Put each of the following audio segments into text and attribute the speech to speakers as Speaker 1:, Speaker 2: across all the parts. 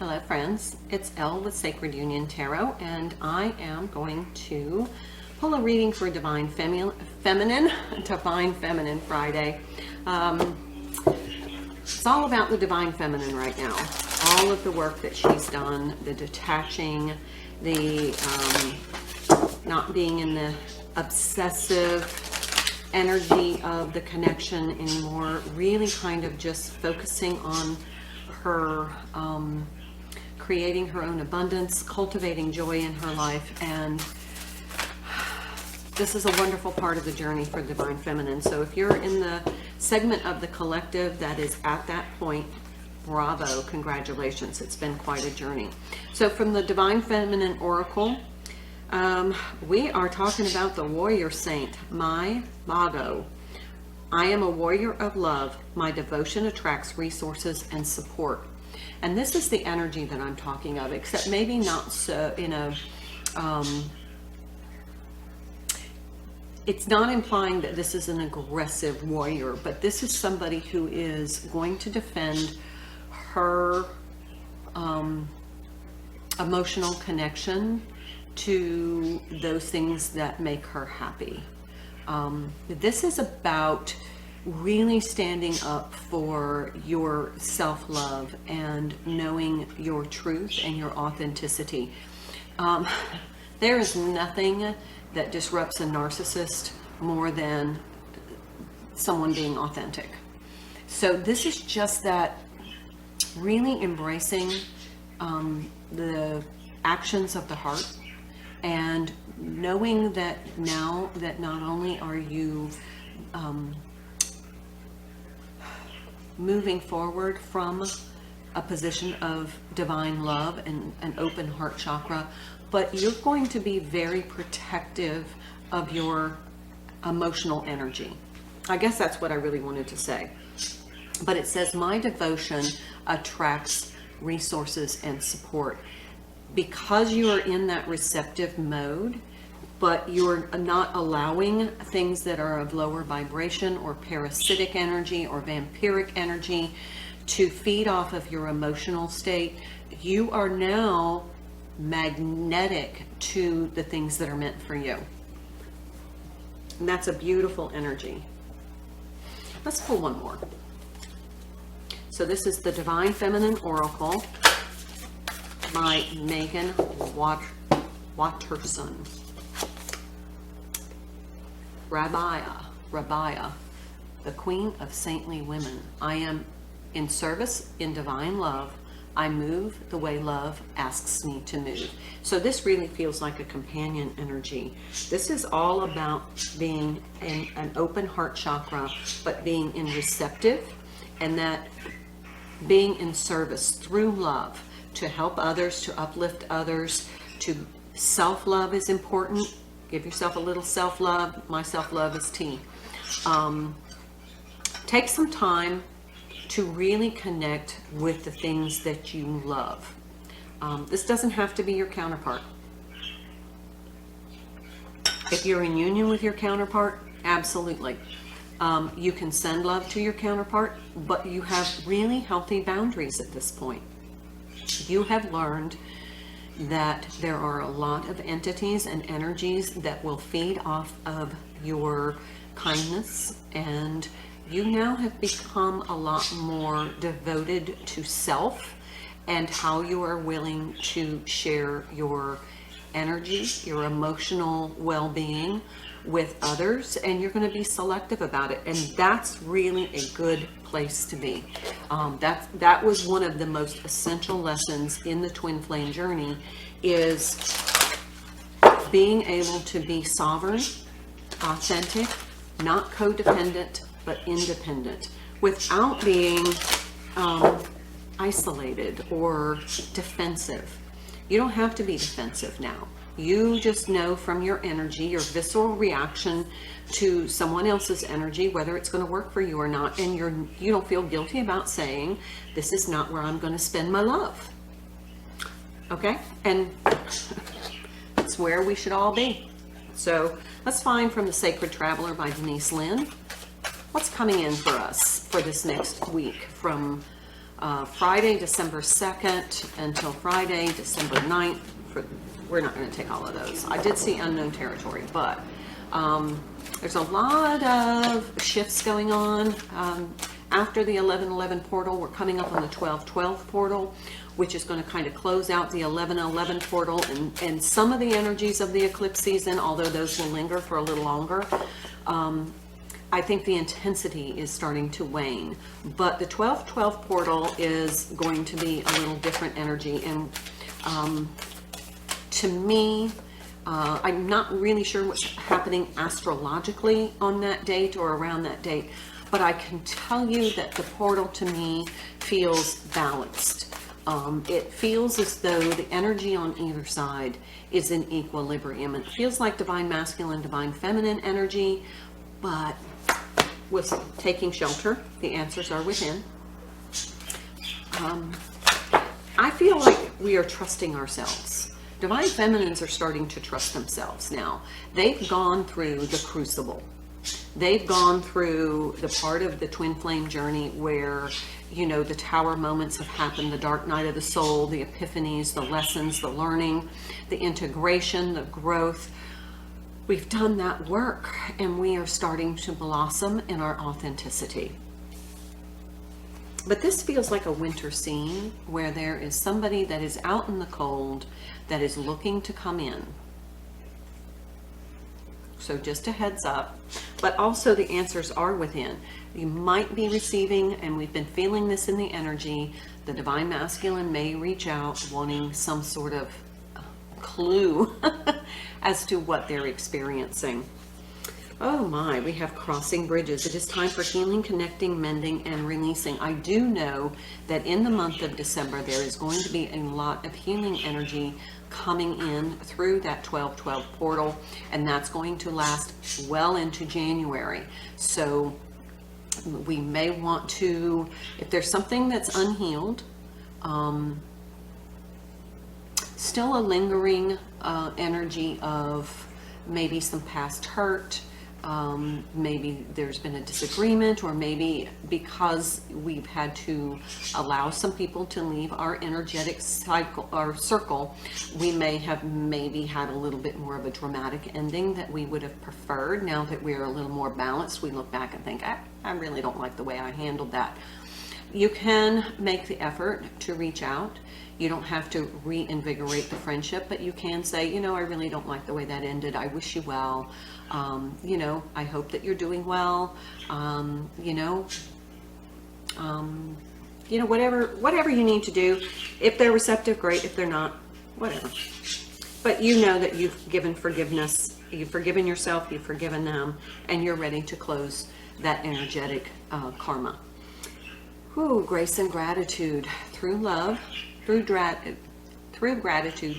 Speaker 1: Hello friends, it's Elle with Sacred Union Tarot, and I am going to pull a reading for Divine Feminine Friday. It's all about the Divine Feminine right now. All of the work that she's done, the detaching, the not being in the obsessive energy of the connection anymore, really kind of just focusing on her creating her own abundance, cultivating joy in her life, and this is a wonderful part of the journey for Divine Feminine. So if you're in the segment of the collective that is at that point, bravo, congratulations, it's been quite a journey. So from the Divine Feminine Oracle, we are talking about the warrior saint, my Mago. I am a warrior of love. My devotion attracts resources and support. And this is the energy that I'm talking of, except maybe not so in a, it's not implying that this is an aggressive warrior, but this is somebody who is going to defend her emotional connection to those things that make her happy. This is about really standing up for your self-love and knowing your truth and your authenticity. There is nothing that disrupts a narcissist more than someone being authentic. So this is just that really embracing the actions of the heart and knowing that now that not only are you moving forward from a position of divine love and an open heart chakra, but you're going to be very protective of your emotional energy. I guess that's what I really wanted to say. But it says, my devotion attracts resources and support. Because you are in that receptive mode, but you're not allowing things that are of lower vibration or parasitic energy or vampiric energy to feed off of your emotional state, you are now magnetic to the things that are meant for you. And that's a beautiful energy. Let's pull one more. So this is the Divine Feminine Oracle by Megan Watterson. Rabbiah, the Queen of Saintly Women. I am in service in divine love. I move the way love asks me to move. So this really feels like a companion energy. This is all about being in an open heart chakra, but being in receptive, and that being in service through love to help others, to uplift others, to self-love is important. Give yourself a little self-love. My self-love is tea. Take some time to really connect with the things that you love. This doesn't have to be your counterpart. If you're in union with your counterpart, absolutely. You can send love to your counterpart, but you have really healthy boundaries at this point. You have learned that there are a lot of entities and energies that will feed off of your kindness, and you now have become a lot more devoted to self and how you are willing to share your energy, your emotional well-being with others, and you're going to be selective about it, and that's really a good place to be. That was one of the most essential lessons in the twin flame journey, is being able to be sovereign, authentic, not codependent, but independent, without being isolated or defensive. You don't have to be defensive now. You just know from your energy, your visceral reaction to someone else's energy, whether it's going to work for you or not, and you don't feel guilty about saying, this is not where I'm going to spend my love. Okay? And that's where we should all be. So let's find from The Sacred Traveler by Denise Lynn, what's coming in for us for this next week from Friday, December 2nd until Friday, December 9th. We're not going to take all of those. I did see unknown territory, but there's a lot of shifts going on. After the 11/11 portal, we're coming up on the 12/12 portal, which is going to kind of close out the 11/11 portal and some of the energies of the eclipse season, although those will linger for a little longer. I think the intensity is starting to wane, but the 12/12 portal is going to be a little different energy. And to me, I'm not really sure what's happening astrologically on that date or around that date, but I can tell you that the portal to me feels balanced. It feels as though the energy on either side is in equilibrium. It feels like divine masculine, divine feminine energy, but with taking shelter, the answers are within. I feel like we are trusting ourselves. Divine feminines are starting to trust themselves now. They've gone through the crucible. They've gone through the part of the twin flame journey where, you know, the tower moments have happened, the dark night of the soul, the epiphanies, the lessons, the learning, the integration, the growth. We've done that work, and we are starting to blossom in our authenticity. But this feels like a winter scene where there is somebody that is out in the cold that is looking to come in. So just a heads up, but also the answers are within. You might be receiving, and we've been feeling this in the energy, the divine masculine may reach out wanting some sort of clue as to what they're experiencing. Oh my, we have crossing bridges. It is time for healing, connecting, mending, and releasing. I do know that in the month of December, there is going to be a lot of healing energy coming in through that 12/12 portal, and that's going to last well into January. So we may want to, if there's something that's unhealed, still a lingering energy of maybe some past hurt, maybe there's been a disagreement, or maybe because we've had to allow some people to leave our energetic cycle or circle, we may have maybe had a little bit more of a dramatic ending that we would have preferred. Now that we're a little more balanced, we look back and think, I really don't like the way I handled that. You can make the effort to reach out. You don't have to reinvigorate the friendship, but you can say, you know, I really don't like the way that ended. I wish you well. You know, I hope that you're doing well. You know, whatever you need to do. If they're receptive, great. If they're not, whatever. But you know that you've given forgiveness. You've forgiven yourself. You've forgiven them, and you're ready to close that energetic karma. Whew, grace and gratitude. Through love, through gratitude,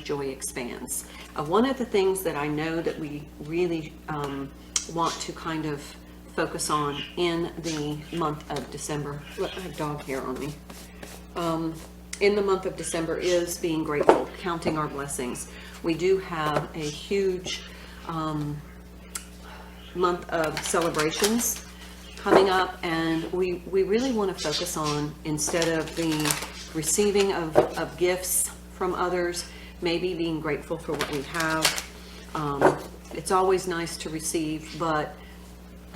Speaker 1: joy expands. One of the things that I know that we really want to kind of focus on in the month of December, look, I have dog hair on me, in the month of December is being grateful, counting our blessings. We do have a huge month of celebrations coming up, and we really want to focus on, instead of the receiving of gifts from others, maybe being grateful for what we have. It's always nice to receive, but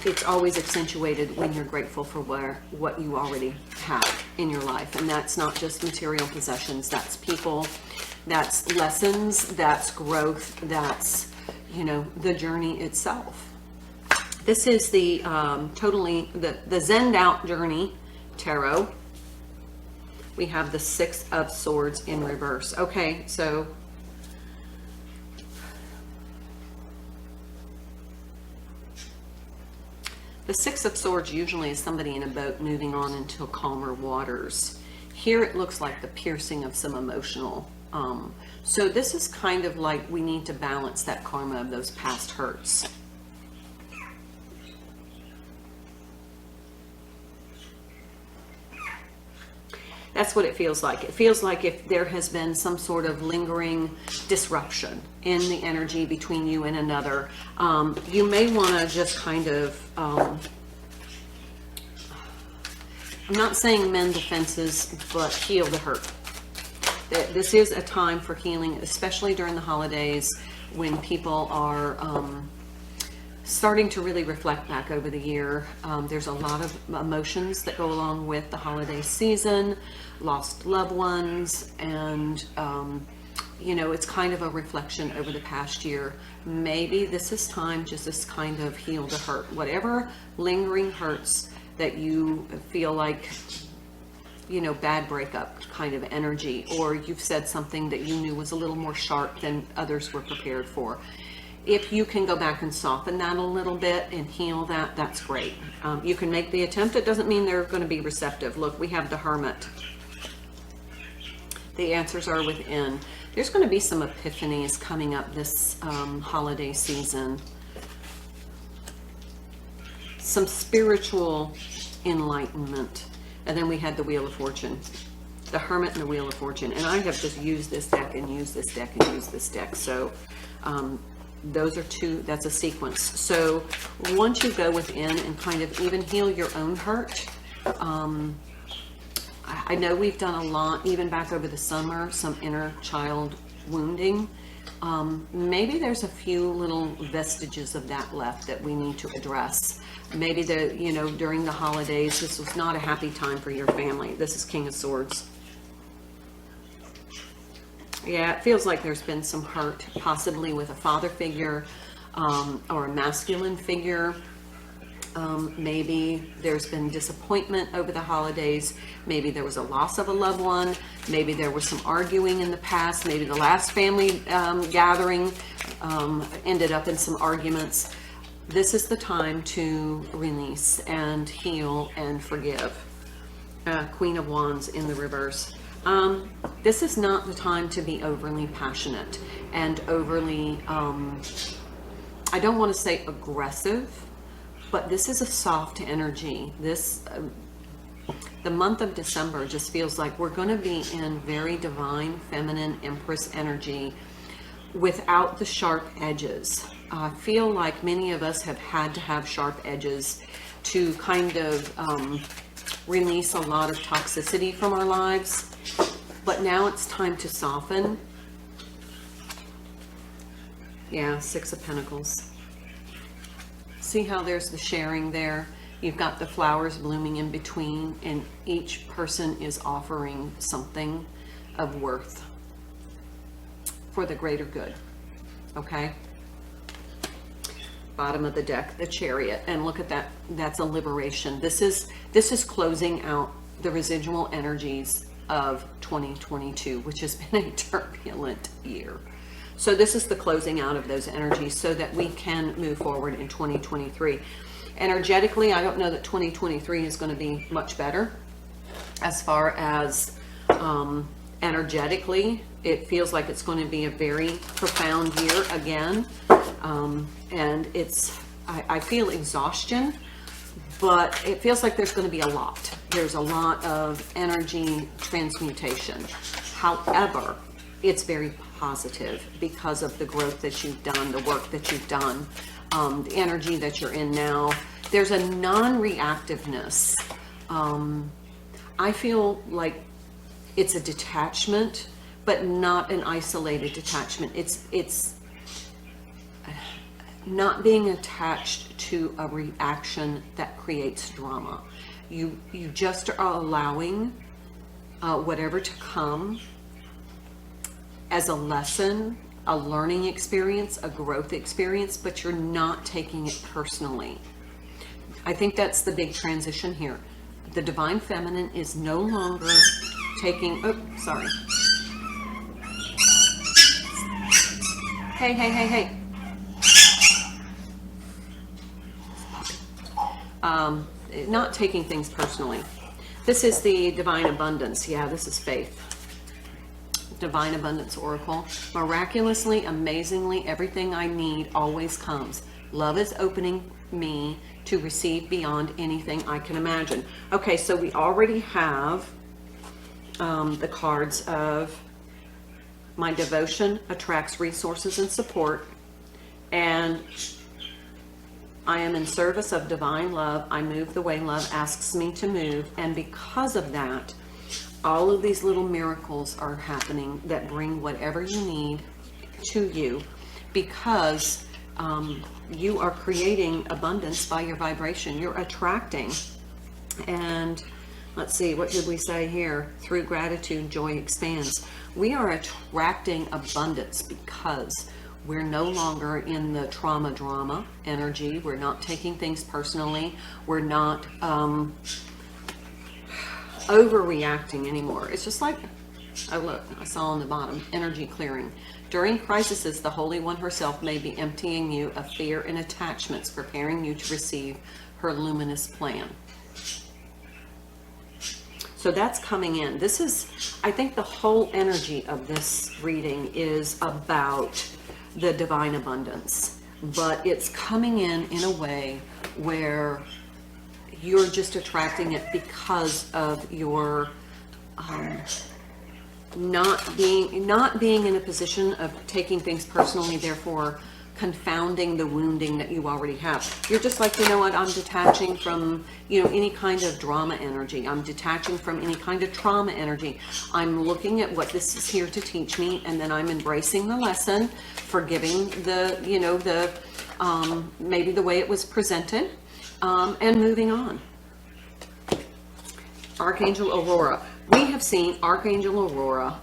Speaker 1: it's always accentuated when you're grateful for what you already have in your life. And that's not just material possessions, that's people, that's lessons, that's growth, that's, you know, the journey itself. This is the the Zen'd Out Journey Tarot. We have the Six of Swords in reverse. Okay, so the Six of Swords usually is somebody in a boat moving on into calmer waters. Here it looks like the piercing of some emotional. So this is kind of like we need to balance that karma of those past hurts. That's what it feels like. It feels like if there has been some sort of lingering disruption in the energy between you and another, you may want to just kind of I'm not saying mend the fences, but heal the hurt. This is a time for healing, especially during the holidays when people are starting to really reflect back over the year. There's a lot of emotions that go along with the holiday season, lost loved ones, and you know, it's kind of a reflection over the past year. Maybe this is time just to kind of heal the hurt. Whatever lingering hurts that you feel like, you know, bad breakup kind of energy, or you've said something that you knew was a little more sharp than others were prepared for. If you can go back and soften that a little bit and heal that, that's great. You can make the attempt. It doesn't mean they're going to be receptive. Look, we have the Hermit. The answers are within. There's going to be some epiphanies coming up this holiday season. Some spiritual enlightenment. And then we had the Wheel of Fortune. The Hermit and the Wheel of Fortune. And I have just used this deck and used this deck and used this deck. So those are two, that's a sequence. So once you go within and kind of even heal your own hurt, I know we've done a lot, even back over the summer, some inner child wounding. Maybe there's a few little vestiges of that left that we need to address. Maybe you know, during the holidays, this was not a happy time for your family. This is King of Swords. Yeah, it feels like there's been some hurt, possibly with a father figure or a masculine figure. Maybe there's been disappointment over the holidays. Maybe there was a loss of a loved one. Maybe there was some arguing in the past. Maybe the last family gathering ended up in some arguments. This is the time to release and heal and forgive. Queen of Wands in the reverse. This is not the time to be overly passionate and overly, I don't want to say aggressive, but this is a soft energy. This, the month of December just feels like we're going to be in very divine, feminine, Empress energy without the sharp edges. I feel like many of us have had to have sharp edges to kind of release a lot of toxicity from our lives. But now it's time to soften. Yeah, Six of Pentacles. See how there's the sharing there? You've got the flowers blooming in between, and each person is offering something of worth for the greater good. Okay? Bottom of the deck, the Chariot, and look at that. That's a liberation. This is closing out the residual energies of 2022, which has been a turbulent year. So this is the closing out of those energies so that we can move forward in 2023. Energetically, I don't know that 2023 is going to be much better as far as energetically. It feels like it's going to be a very profound year again. And I feel exhaustion, but it feels like there's going to be a lot. There's a lot of energy transmutation. However, it's very positive because of the growth that you've done, the work that you've done, the energy that you're in now. There's a non-reactiveness. I feel like it's a detachment, but not an isolated detachment. It's not being attached to a reaction that creates drama. You just are allowing whatever to come as a lesson, a learning experience, a growth experience, but you're not taking it personally. I think that's the big transition here. The Divine Feminine is no longer taking, oh, sorry. Hey, hey, hey, hey. Not taking things personally. This is the Divine Abundance. Yeah, this is faith. Divine Abundance Oracle. Miraculously, amazingly, everything I need always comes. Love is opening me to receive beyond anything I can imagine. Okay, so we already have the cards of my devotion attracts resources and support, and I am in service of divine love. I move the way love asks me to move. And because of that, all of these little miracles are happening that bring whatever you need to you, because you are creating abundance by your vibration. You're attracting. And let's see, what did we say here? Through gratitude, joy expands. We are attracting abundance because we're no longer in the trauma drama energy. We're not taking things personally. We're not overreacting anymore. It's just like, oh look, I saw on the bottom, energy clearing. During crises, the Holy One herself may be emptying you of fear and attachments, preparing you to receive her luminous plan. So that's coming in. This is, I think the whole energy of this reading is about the divine abundance, but it's coming in a way where you're just attracting it because of your not being in a position of taking things personally, therefore confounding the wounding that you already have. You're just like, you know what, I'm detaching from, you know, any kind of drama energy. I'm detaching from any kind of trauma energy. I'm looking at what this is here to teach me, and then I'm embracing the lesson, forgiving the, you know, the maybe the way it was presented, and moving on. Archangel Aurora. We have seen Archangel Aurora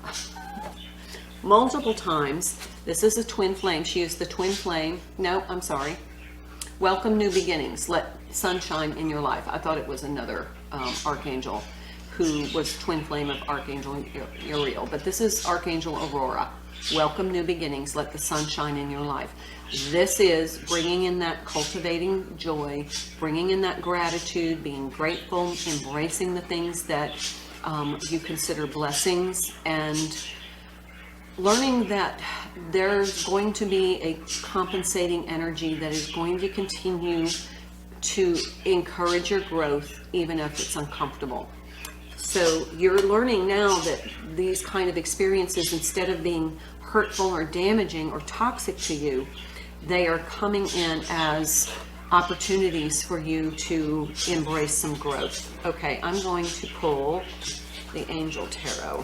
Speaker 1: multiple times. This is a twin flame. She is the twin flame. No, I'm sorry. Welcome new beginnings. Let sunshine in your life. I thought it was another archangel who was twin flame of Archangel Uriel, but this is Archangel Aurora. Welcome new beginnings. Let the sunshine in your life. This is bringing in that cultivating joy, bringing in that gratitude, being grateful, embracing the things that you consider blessings, and learning that there's going to be a compensating energy that is going to continue to encourage your growth, even if it's uncomfortable. So you're learning now that these kind of experiences, instead of being hurtful or damaging or toxic to you, they are coming in as opportunities for you to embrace some growth. Okay, I'm going to pull the Angel Tarot.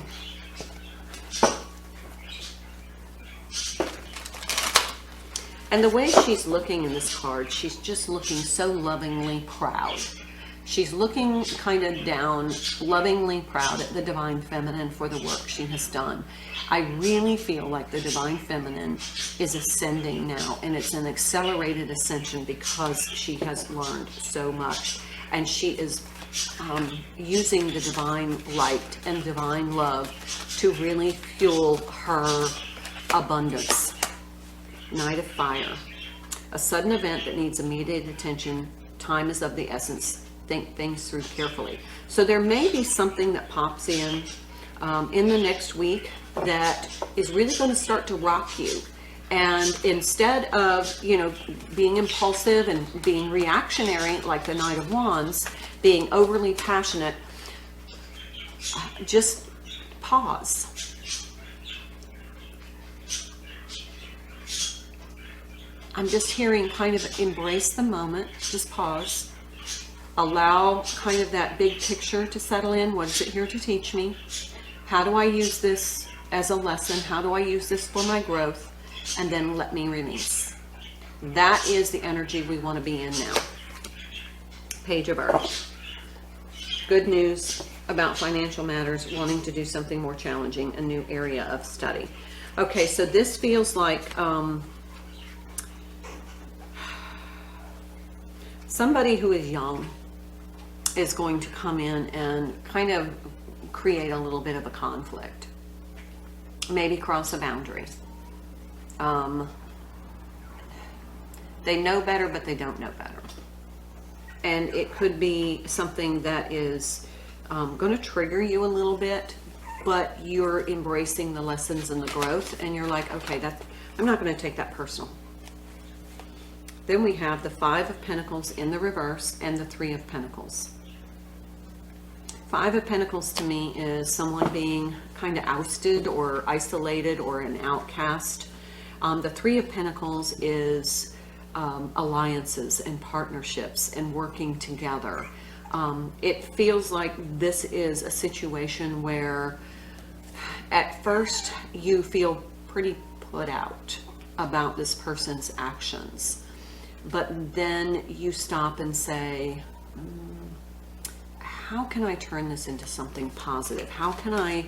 Speaker 1: And the way she's looking in this card, she's just looking so lovingly proud. She's looking kind of down, lovingly proud at the Divine Feminine for the work she has done. I really feel like the Divine Feminine is ascending now, and it's an accelerated ascension because she has learned so much. And she is using the divine light and divine love to really fuel her abundance. Knight of Fire. A sudden event that needs immediate attention. Time is of the essence. Think things through carefully. So there may be something that pops in the next week that is really going to start to rock you. And instead of, you know, being impulsive and being reactionary like the Knight of Wands, being overly passionate, just pause. I'm just hearing kind of embrace the moment, just pause. Allow kind of that big picture to settle in. What is it here to teach me? How do I use this as a lesson? How do I use this for my growth? And then let me release. That is the energy we want to be in now. Page of Earth. Good news about financial matters, wanting to do something more challenging, a new area of study. Okay, so this feels like somebody who is young is going to come in and kind of create a little bit of a conflict. Maybe cross a boundary. They know better, but they don't know better. And it could be something that is going to trigger you a little bit, but you're embracing the lessons and the growth, and you're like, okay, I'm not going to take that personal. Then we have the Five of Pentacles in the reverse and the Three of Pentacles. Five of Pentacles to me is someone being kind of ousted or isolated or an outcast. The Three of Pentacles is alliances and partnerships and working together. It feels like this is a situation where at first you feel pretty put out about this person's actions, but then you stop and say, how can I turn this into something positive? How can I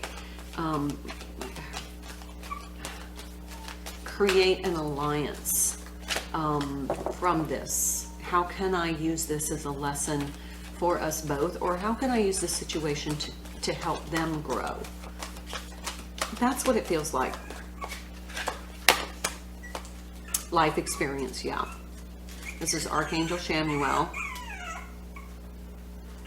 Speaker 1: create an alliance from this? How can I use this as a lesson for us both? Or how can I use this situation to help them grow? That's what it feels like. Life experience, yeah. This is Archangel Chamuel.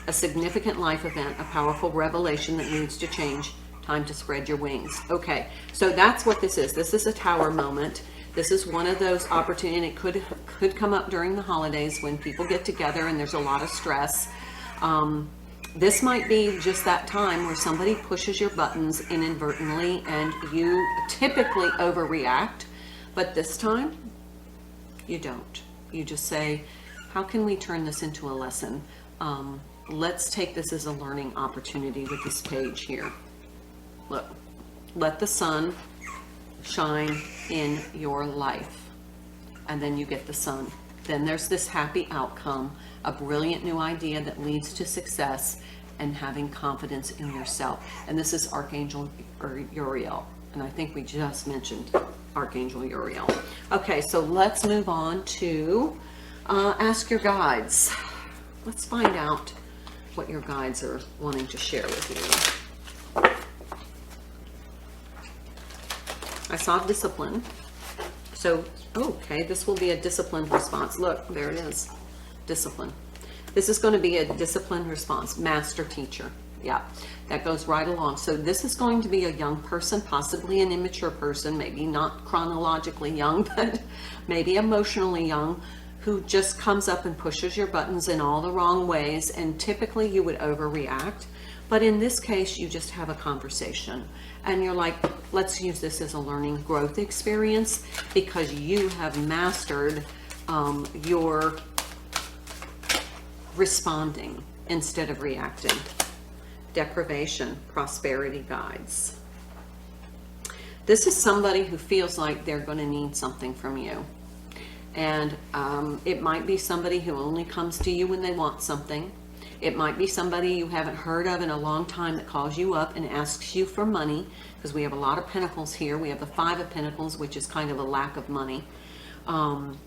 Speaker 1: A significant life event, a powerful revelation that needs to change. Time to spread your wings. Okay, so that's what this is. This is a tower moment. This is one of those opportunities, and it could come up during the holidays when people get together and there's a lot of stress. This might be just that time where somebody pushes your buttons inadvertently and you typically overreact, but this time you don't. You just say, how can we turn this into a lesson? Let's take this as a learning opportunity with this page here. Look, let the sun shine in your life, and then you get the sun. Then there's this happy outcome, a brilliant new idea that leads to success, and having confidence in yourself. And this is Archangel Uriel, and I think we just mentioned Archangel Uriel. Okay, so let's move on to ask your guides. Let's find out what your guides are wanting to share with you. I saw discipline. So, okay, this will be a disciplined response. Look, there it is. Discipline. This is going to be a disciplined response. Master teacher. Yeah, that goes right along. So this is going to be a young person, possibly an immature person, maybe not chronologically young, but maybe emotionally young, who just comes up and pushes your buttons in all the wrong ways, and typically you would overreact. But in this case, you just have a conversation and you're like, let's use this as a learning growth experience, because you have mastered your responding instead of reacting. Deprivation, prosperity guides. This is somebody who feels like they're going to need something from you. And it might be somebody who only comes to you when they want something. It might be somebody you haven't heard of in a long time that calls you up and asks you for money, because we have a lot of pentacles here. We have the 5 of Pentacles, which is kind of a lack of money. And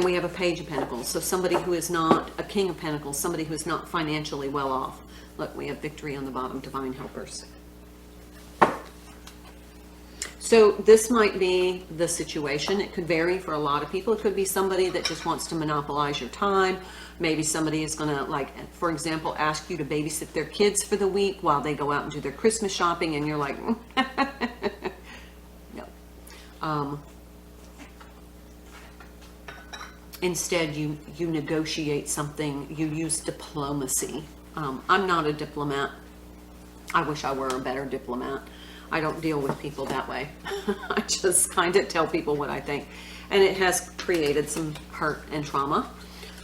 Speaker 1: we have a Page of Pentacles. So somebody who is not a King of Pentacles, somebody who is not financially well off. Look, we have Victory on the bottom, Divine Helpers. So this might be the situation. It could vary for a lot of people. It could be somebody that just wants to monopolize your time. Maybe somebody is going to, like, for example, ask you to babysit their kids for the week while they go out and do their Christmas shopping, and you're like, no. Instead, you negotiate something. You use diplomacy. I'm not a diplomat. I wish I were a better diplomat. I don't deal with people that way. I just kind of tell people what I think. And it has created some hurt and trauma.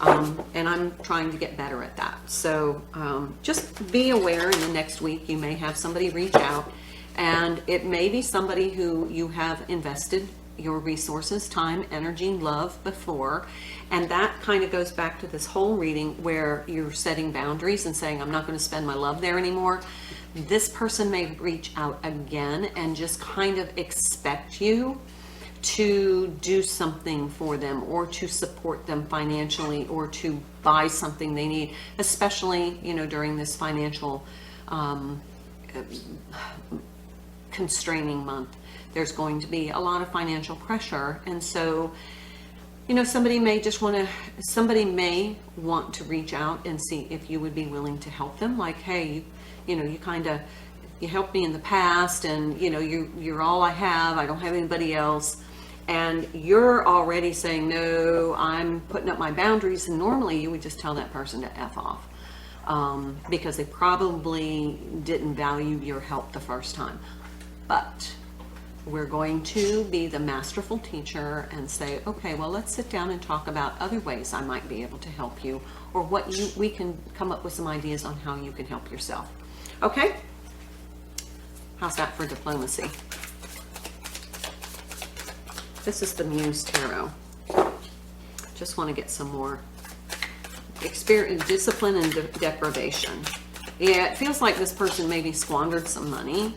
Speaker 1: And I'm trying to get better at that. So just be aware in the next week you may have somebody reach out. And it may be somebody who you have invested your resources, time, energy, love before. And that kind of goes back to this whole reading where you're setting boundaries and saying, I'm not going to spend my love there anymore. This person may reach out again and just kind of expect you to do something for them, or to support them financially, or to buy something they need, especially, you know, during this financial constraining month. There's going to be a lot of financial pressure. And so, you know, somebody may want to reach out and see if you would be willing to help them. Like, hey, you helped me in the past, and you know, you're all I have. I don't have anybody else. And you're already saying, no, I'm putting up my boundaries. And normally you would just tell that person to F off, because they probably didn't value your help the first time. But we're going to be the masterful teacher and say, okay, well, let's sit down and talk about other ways I might be able to help you, or we can come up with some ideas on how you can help yourself. Okay? How's that for diplomacy? This is the Muse Tarot. Just want to get some more experience, discipline, and deprivation. Yeah, it feels like this person maybe squandered some money,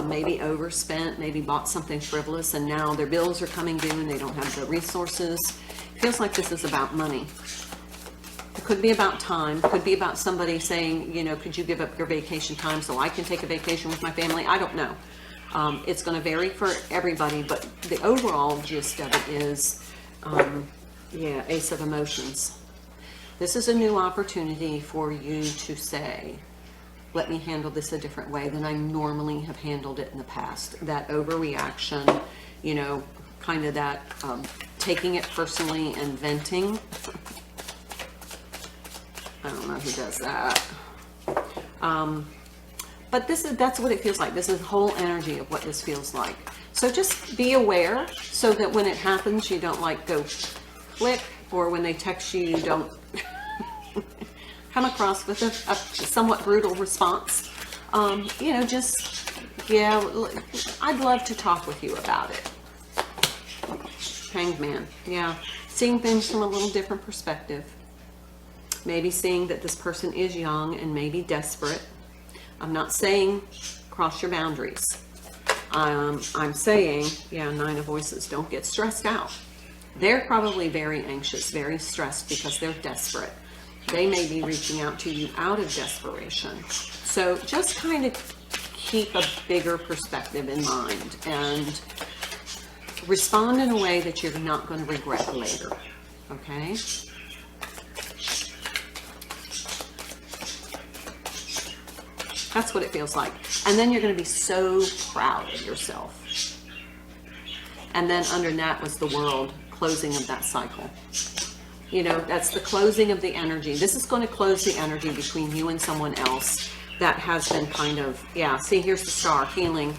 Speaker 1: maybe overspent, maybe bought something frivolous, and now their bills are coming due and they don't have the resources. It feels like this is about money. It could be about time. It could be about somebody saying, you know, could you give up your vacation time so I can take a vacation with my family? I don't know. It's going to vary for everybody, but the overall gist of it is, yeah, Ace of Emotions. This is a new opportunity for you to say, let me handle this a different way than I normally have handled it in the past. That overreaction, you know, kind of that taking it personally and venting. I don't know who does that. But that's what it feels like. This is the whole energy of what this feels like. So just be aware so that when it happens, you don't like go click, or when they text you, you don't come across with a somewhat brutal response. You know, just, yeah, I'd love to talk with you about it. Hanged Man, yeah. Seeing things from a little different perspective. Maybe seeing that this person is young and maybe desperate. I'm not saying cross your boundaries. I'm saying, yeah, 9 of Voices, don't get stressed out. They're probably very anxious, very stressed because they're desperate. They may be reaching out to you out of desperation. So just kind of keep a bigger perspective in mind and respond in a way that you're not going to regret later. Okay? That's what it feels like. And then you're going to be so proud of yourself. And then under that was the World, closing of that cycle. You know, that's the closing of the energy. This is going to close the energy between you and someone else that has been kind of, yeah, see, here's the Star, healing,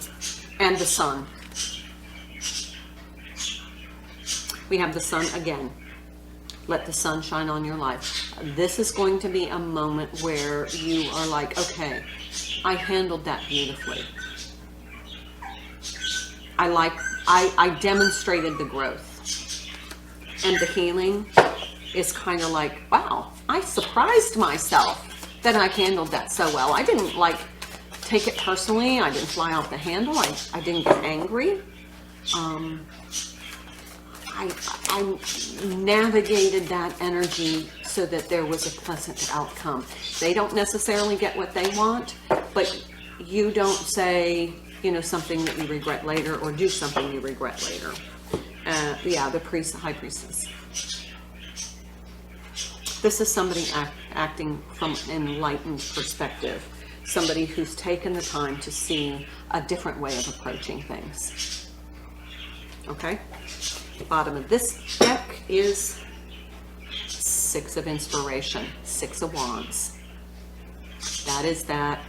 Speaker 1: and the Sun. We have the Sun again. Let the sun shine on your life. This is going to be a moment where you are like, okay, I handled that beautifully. I demonstrated the growth. And the healing is kind of like, wow, I surprised myself that I handled that so well. I didn't like take it personally. I didn't fly off the handle. I didn't get angry. I navigated that energy so that there was a pleasant outcome. They don't necessarily get what they want, but you don't say, you know, something that you regret later, or do something you regret later. Yeah, the High Priestess. This is somebody acting from an enlightened perspective. Somebody who's taken the time to see a different way of approaching things. Okay? The bottom of this deck is 6 of Inspiration, 6 of Wands. That is that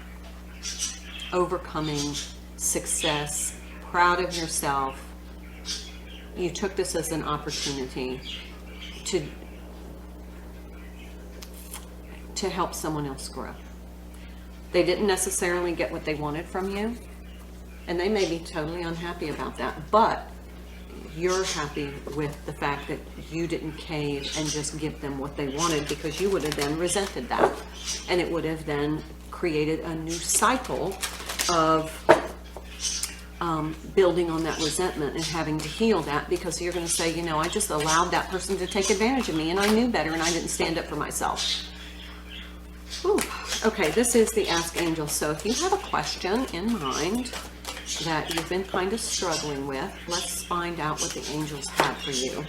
Speaker 1: overcoming, success, proud of yourself. You took this as an opportunity to help someone else grow. They didn't necessarily get what they wanted from you, and they may be totally unhappy about that, but you're happy with the fact that you didn't cave and just give them what they wanted, because you would have then resented that, and it would have then created a new cycle of building on that resentment and having to heal that, because you're going to say, you know, I just allowed that person to take advantage of me, and I knew better, and I didn't stand up for myself. Whew. Okay, this is the Ask Angel. So if you have a question in mind that you've been kind of struggling with, let's find out what the angels have for you.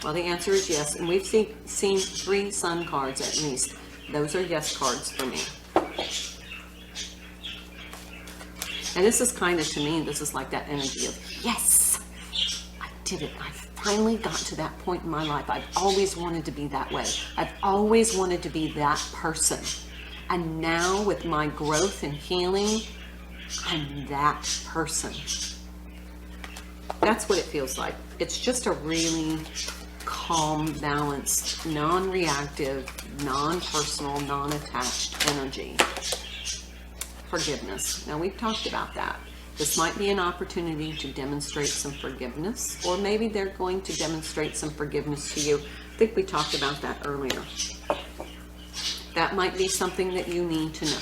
Speaker 1: Well, the answer is yes, and we've seen 3 Sun cards at least. Those are yes cards for me. And this is kind of, to me, this is like that energy of, yes, I did it. I finally got to that point in my life. I've always wanted to be that way. I've always wanted to be that person. And now with my growth and healing, I'm that person. That's what it feels like. It's just a really calm, balanced, non-reactive, non-personal, non-attached energy. Forgiveness. Now, we've talked about that. This might be an opportunity to demonstrate some forgiveness, or maybe they're going to demonstrate some forgiveness to you. I think we talked about that earlier. That might be something that you need to know,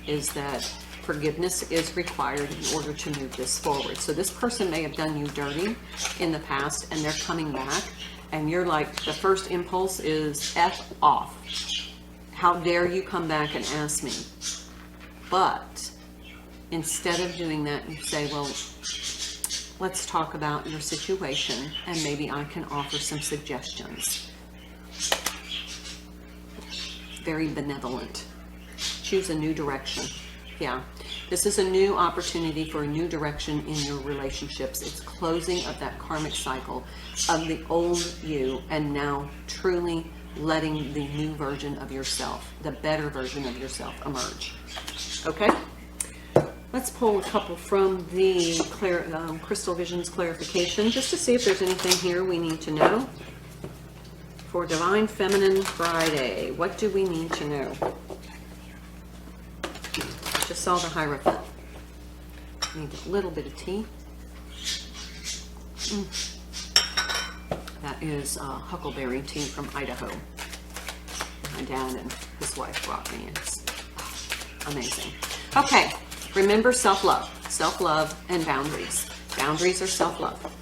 Speaker 1: is that forgiveness is required in order to move this forward. So this person may have done you dirty in the past, and they're coming back, and you're like, the first impulse is F off. How dare you come back and ask me? But instead of doing that, you say, well, let's talk about your situation, and maybe I can offer some suggestions. Very benevolent. Choose a new direction. Yeah, this is a new opportunity for a new direction in your relationships. It's closing of that karmic cycle of the old you, and now truly letting the new version of yourself, the better version of yourself, emerge. Okay? Let's pull a couple from the Crystal Visions clarification, just to see if there's anything here we need to know. For Divine Feminine Friday, what do we need to know? Just saw the Hierophant. Need a little bit of tea. That is huckleberry tea from Idaho. My dad and his wife brought me. It's amazing. Okay, remember self-love. Self-love and boundaries. Boundaries are self-love.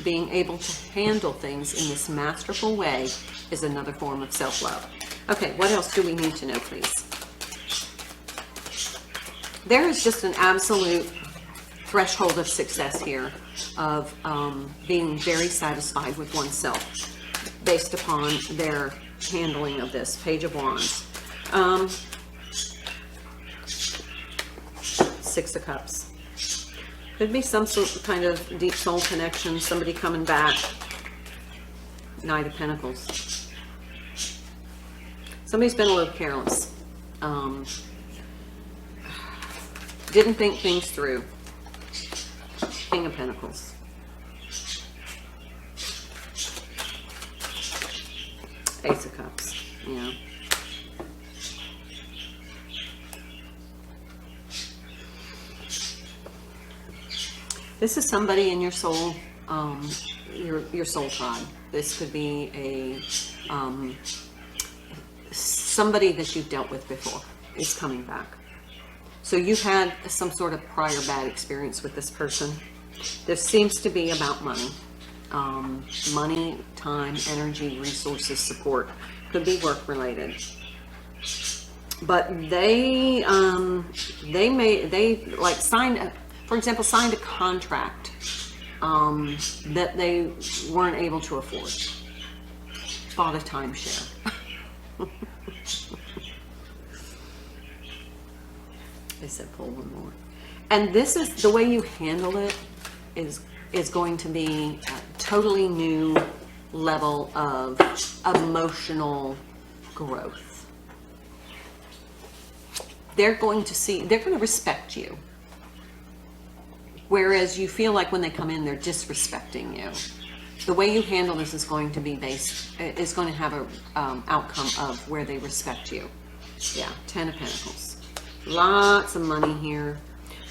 Speaker 1: Being able to handle things in this masterful way is another form of self-love. Okay, what else do we need to know, please? There is just an absolute threshold of success here of being very satisfied with oneself based upon their handling of this. Page of Wands. Six of Cups. Could be some sort of kind of deep soul connection, somebody coming back. Knight of Pentacles. Somebody's been a little careless. Didn't think things through. King of Pentacles. Ace of Cups. Yeah. This is somebody in your soul, your soul tribe. This could be a somebody that you've dealt with before is coming back. So you've had some sort of prior bad experience with this person. This seems to be about money. Money, time, energy, resources, support. Could be work related. But they like signed, for example, signed a contract that they weren't able to afford. Bought a timeshare. They said pull one more. And this is the way you handle it is going to be a totally new level of emotional growth. They're going to respect you. Whereas you feel like when they come in, they're disrespecting you. The way you handle this is going to be is going to have a outcome of where they respect you. Yeah, Ten of Pentacles. Lots of money here.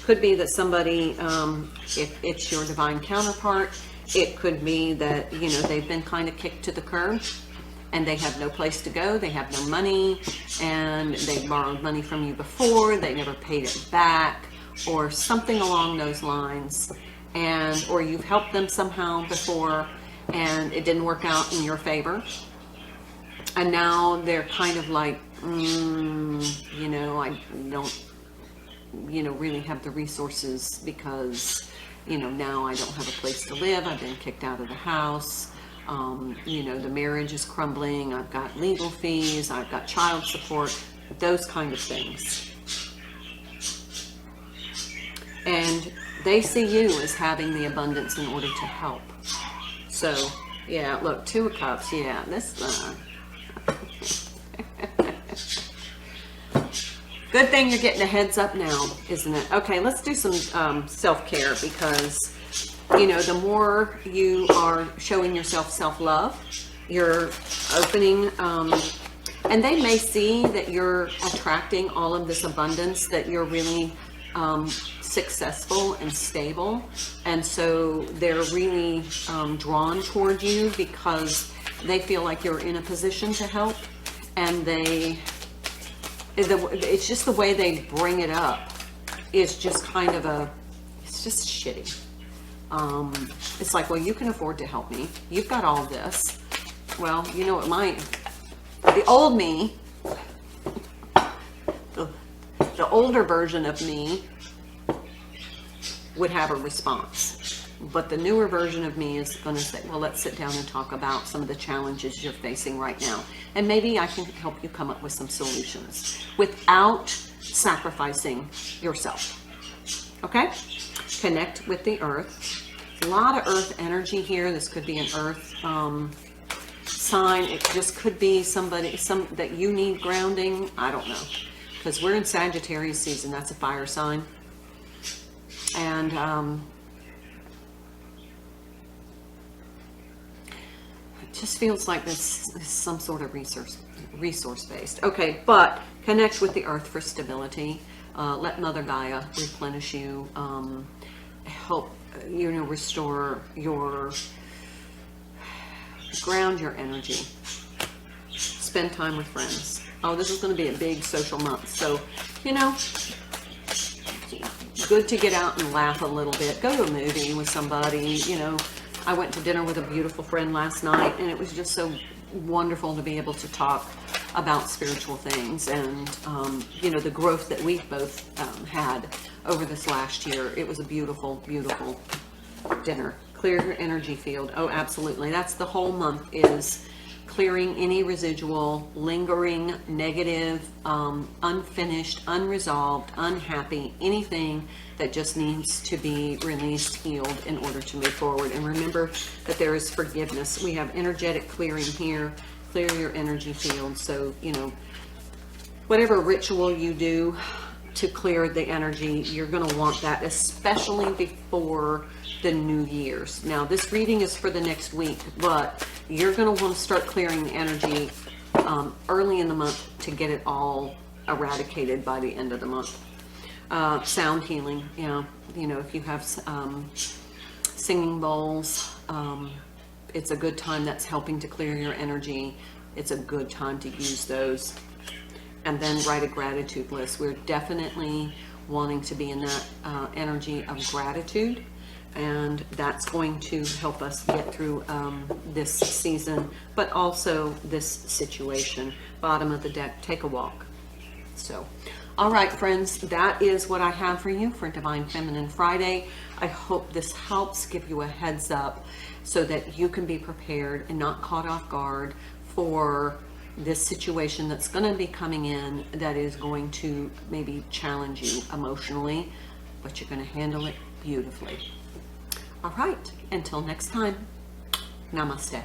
Speaker 1: Could be that somebody, if it's your divine counterpart, it could be that, you know, they've been kind of kicked to the curb and they have no place to go. They have no money, and they borrowed money from you before. They never paid it back, or something along those lines. Or you've helped them somehow before and it didn't work out in your favor. And now they're kind of like, you know, I don't, you know, really have the resources because, you know, now I don't have a place to live. I've been kicked out of the house. You know, the marriage is crumbling. I've got legal fees. I've got child support, those kind of things. And they see you as having the abundance in order to help. So, yeah, look, Two of Cups. Yeah, this, Good thing you're getting a heads up now, isn't it? Okay, let's do some self-care, because, you know, the more you are showing yourself self-love, you're opening, and they may see that you're attracting all of this abundance, that you're really successful and stable. And so they're really drawn toward you because they feel like you're in a position to help. And it's just the way they bring it up is just kind of it's just shitty. It's like, well, you can afford to help me. You've got all this. Well, you know what, the old me, the older version of me would have a response. But the newer version of me is going to say, well, let's sit down and talk about some of the challenges you're facing right now. And maybe I can help you come up with some solutions without sacrificing yourself. Okay? Connect with the earth. A lot of earth energy here. This could be an earth sign. It just could be somebody that you need grounding. I don't know. Because we're in Sagittarius season. That's a fire sign. And it just feels like this is some sort of resource based. Okay, but connect with the earth for stability. Let Mother Gaia replenish you. Help, you know, restore ground your energy. Spend time with friends. Oh, this is going to be a big social month. So, you know, good to get out and laugh a little bit. Go to a movie with somebody. You know, I went to dinner with a beautiful friend last night, and it was just so wonderful to be able to talk about spiritual things and, you know, the growth that we've both had over this last year. It was a beautiful, beautiful dinner. Clear your energy field. Oh, absolutely. That's the whole month, is clearing any residual, lingering, negative, unfinished, unresolved, unhappy, anything that just needs to be released, healed in order to move forward. And remember that there is forgiveness. We have energetic clearing here. Clear your energy field. So, you know, whatever ritual you do to clear the energy, you're going to want that, especially before the New Year's. Now, this reading is for the next week, but you're going to want to start clearing the energy early in the month to get it all eradicated by the end of the month. Sound healing, you know, if you have singing bowls, it's a good time. That's helping to clear your energy. It's a good time to use those. And then write a gratitude list. We're definitely wanting to be in that energy of gratitude, and that's going to help us get through this season, but also this situation. Bottom of the deck, take a walk. So, all right, friends, that is what I have for you for Divine Feminine Friday. I hope this helps give you a heads up so that you can be prepared and not caught off guard for this situation that's going to be coming in that is going to maybe challenge you emotionally, but you're going to handle it beautifully. All right, until next time, namaste.